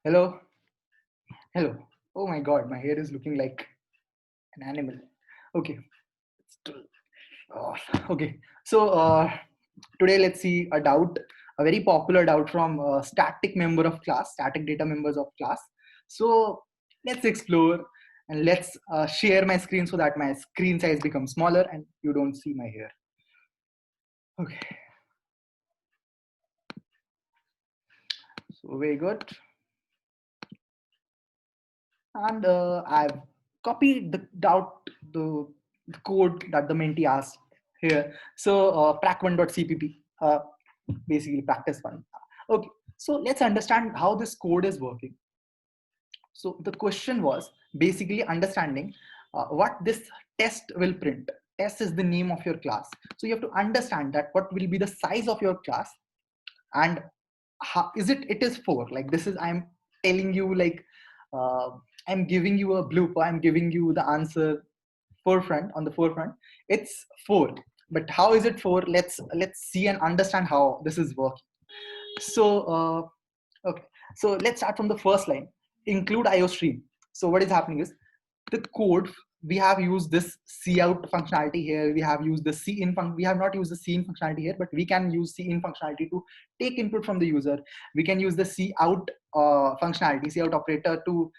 Hello, hello. Oh my God, my hair is looking like an animal. Okay, still. Oh, okay. So today let's see a doubt, a very popular doubt from static member of class, static data members of class. So let's explore and let's share my screen so that my screen size becomes smaller and you don't see my hair. Okay, so very good. And I've copied the doubt, the code that the Menti asked here. So prac1.cpp, basically practice one. Okay, so let's understand how this code is working. So the question was basically understanding what this test will print. Test is the name of your class. So you have to understand that what will be the size of your class and how is it is 4. Like this is I'm telling you like uh, I'm giving you a blooper, I'm giving you the answer forefront on the forefront. It's 4, but how is it 4? Let's see and understand how this is working. So okay, so let's start from the first line, include IO stream. So what is happening is the code, we have used this cout functionality here, we have used the cin function, we have not used the cin functionality here, but we can use cin functionality to take input from the user. We can use the cout functionality, cout operator, to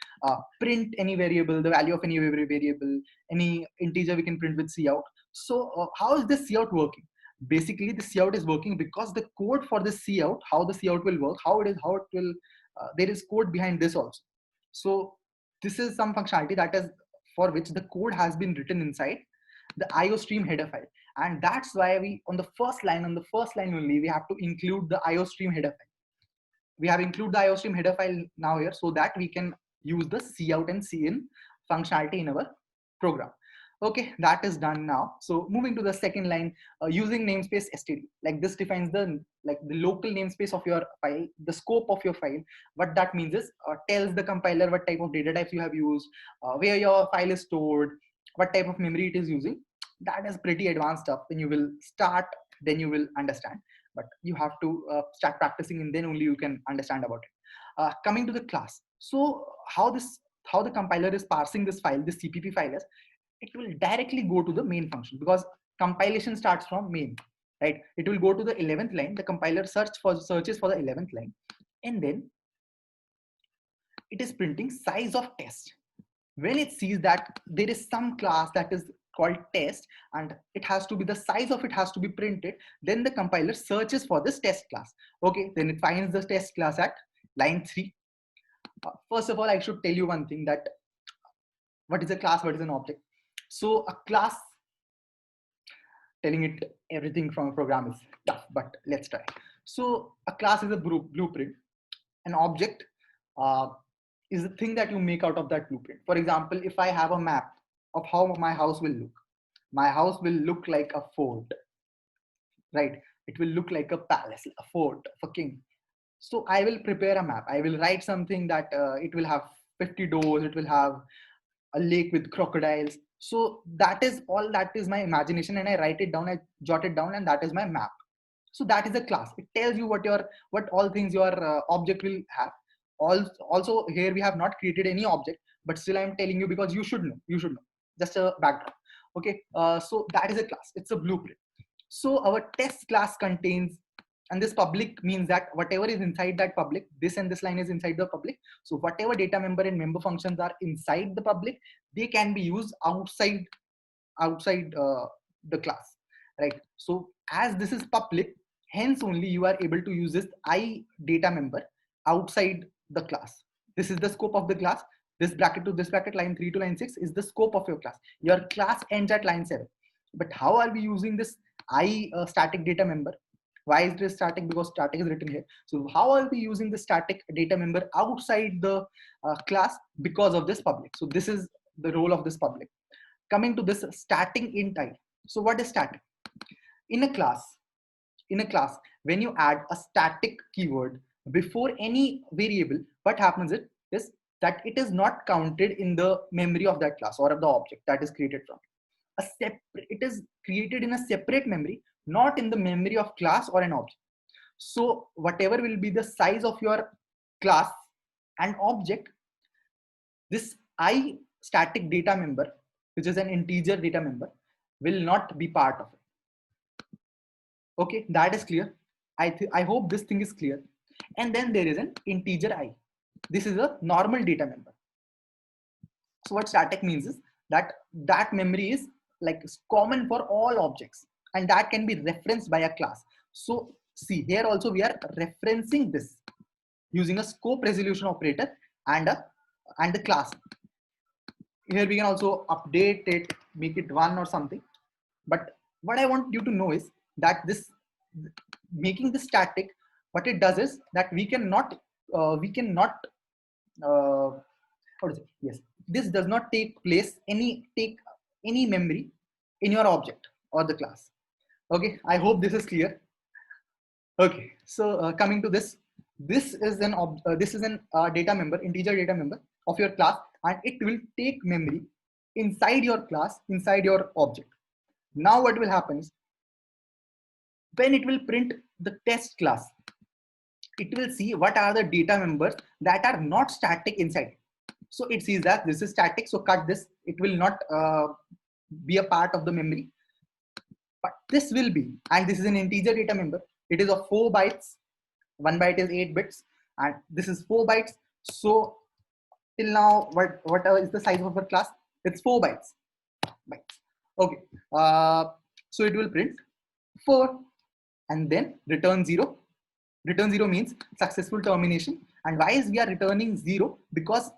print any variable, the value of any variable, any integer we can print with cout. So how is this cout working? Basically the cout is working because the code for the cout, how the cout will work, how it will there is code behind this also. So this is some functionality that is for which the code has been written inside the IOStream header file. And that's why we, on the first line only, we have to include the IOStream header file. We have included the IOStream header file now here so that we can use the cout and cin functionality in our program. Okay, that is done now. So moving to the second line, using namespace std, like this defines the local namespace of your file, the scope of your file. What that means is tells the compiler what type of data types you have used, where your file is stored, what type of memory it is using. That is pretty advanced stuff. When you will start, then you will understand, but you have to start practicing and then only you can understand about it. Coming to the class, so how the compiler is parsing this file, this cpp file is, it will directly go to the main function because compilation starts from main, right? It will go to the 11th line, the compiler searches for the 11th line, and then it is printing size of test. When it sees that there is some class that is called test and it has to be, the size of it has to be printed, then the compiler searches for this test class. Okay, then it finds the test class at line 3. First of all, I should tell you one thing, that what is a class, what is an object. So a class, telling it everything from a program is tough, but let's try. So a class is a blueprint. An object uh, is the thing that you make out of that blueprint. For example, if I have a map of how my house will look, my house will look like a fort, right? It will look like a palace, a fort of a king. So I will prepare a map. I will write something that it will have 50 doors, it will have a lake with crocodiles. So that is all, that is my imagination, and I write it down, I jot it down, and that is my map. So that is a class. It tells you what all things your object will have. Also here we have not created any object, but still I'm telling you because you should know just a background. Okay, so that is a class, it's a blueprint. So our test class contains, and this public means that whatever is inside that public, this and this line is inside the public. So whatever data member and member functions are inside the public, they can be used outside the class, right? So as this is public, hence only you are able to use this I data member outside the class. This is the scope of the class. This bracket to this bracket, line 3 to line 6 is the scope of your class. Your class ends at line 7. But how are we using this I static data member? Why is this static? Because static is written here. So how are we using the static data member outside the class? Because of this public. So this is the role of this public. Coming to this static int type. So what is static? In a class, when you add a static keyword before any variable, what happens is that it is not counted in the memory of that class or of the object that is created from. It is created in a separate memory, not in the memory of class or an object. So whatever will be the size of your class, An object, this I static data member, which is an integer data member, will not be part of it. Okay, that is clear. I hope this thing is clear. And then there is an integer I. This is a normal data member. So what static means is that that memory is like common for all objects, and that can be referenced by a class. So see, here also we are referencing this using a scope resolution operator and the class. Here we can also update it, make it 1 or something. But what I want you to know is that this making this static, what it does is that we cannot how to say, yes, this does not take any memory in your object or the class. Okay, I hope this is clear. Okay, so coming to this, this is an data member, integer data member of your class, and it will take memory inside your class, inside your object. Now what will happen is, when it will print the test class, it will see what are the data members that are not static inside. So it sees that this is static, so cut this. It will not be a part of the memory, but this will be, and this is an integer data member. It is of 4 bytes. 1 byte is 8 bits, and this is 4 bytes. So till now, whatever is the size of our class, it's 4 bytes. Okay. So it will print 4 and then return 0. Return 0 means successful termination. And why is we are returning 0? Because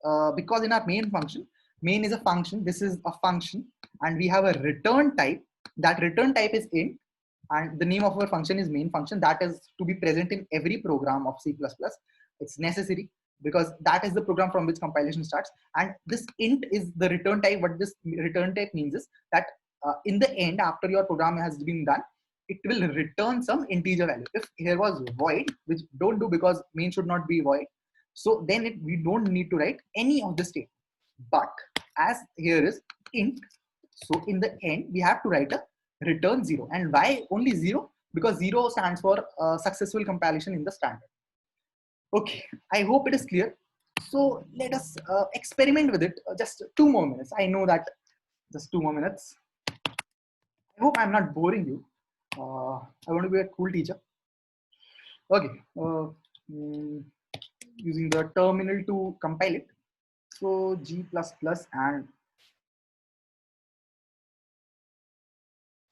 in our main function, main is a function, this is a function, and we have a return type. That return type is int, and the name of our function is main function. That is to be present in every program of C++. It's necessary because that is the program from which compilation starts. And this int is the return type. What this return type means is that in the end, after your program has been done, it will return some integer value. If here was void, which don't do because main should not be void, so then we don't need to write any of the state. But as here is int, so in the end we have to write a return 0. And why only 0? Because 0 stands for successful compilation in the standard. Okay, I hope it is clear. So let us experiment with it. Just 2 more minutes. I know that just 2 more minutes. I hope I'm not boring you. I want to be a cool teacher. Okay, using the terminal to compile it. So G++ and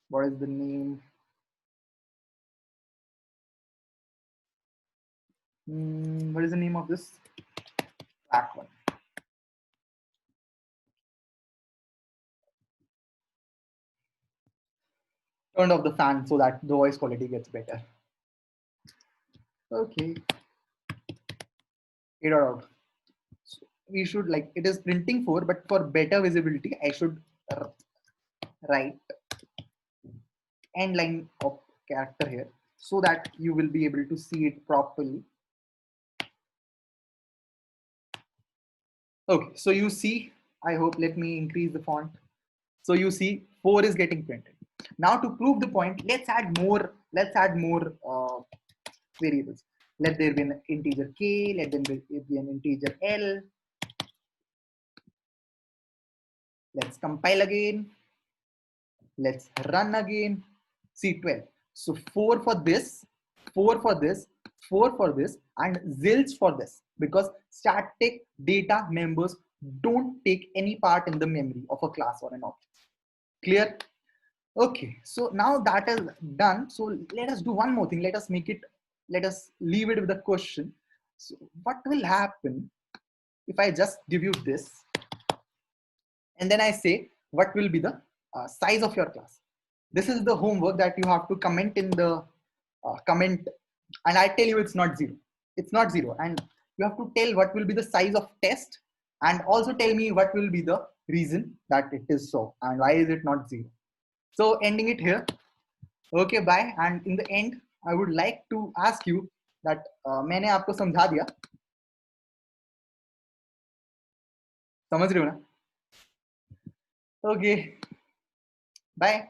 what is the name? What is the name of this? Track 1. Turned off the fan so that the voice quality gets better. Okay. It out. So we should, like, it is printing 4, but for better visibility, I should write end line of character here so that you will be able to see it properly. Okay, so you see, I hope, let me increase the font. So you see 4 is getting printed. Now to prove the point, let's add more variables. Let there be an integer k, let there be an integer l. Let's compile again. Let's run again. See 12. So 4 for this, 4 for this, 4 for this, and zilch for this, because static data members don't take any part in the memory of a class or an object. Clear? Okay, so now that is done. So let us do one more thing. Let us leave it with a question. So what will happen if I just give you this and then I say what will be the size of your class? This is the homework that you have to comment in the comment, and I tell you it's not 0. It's not 0, and you have to tell what will be the size of test, and also tell me what will be the reason that it is so and why is it not 0. So ending it here. Okay, bye. And in the end, I would like to ask you that मैंने आपको समझा दिया, समझ रहे हो ना? Okay, bye.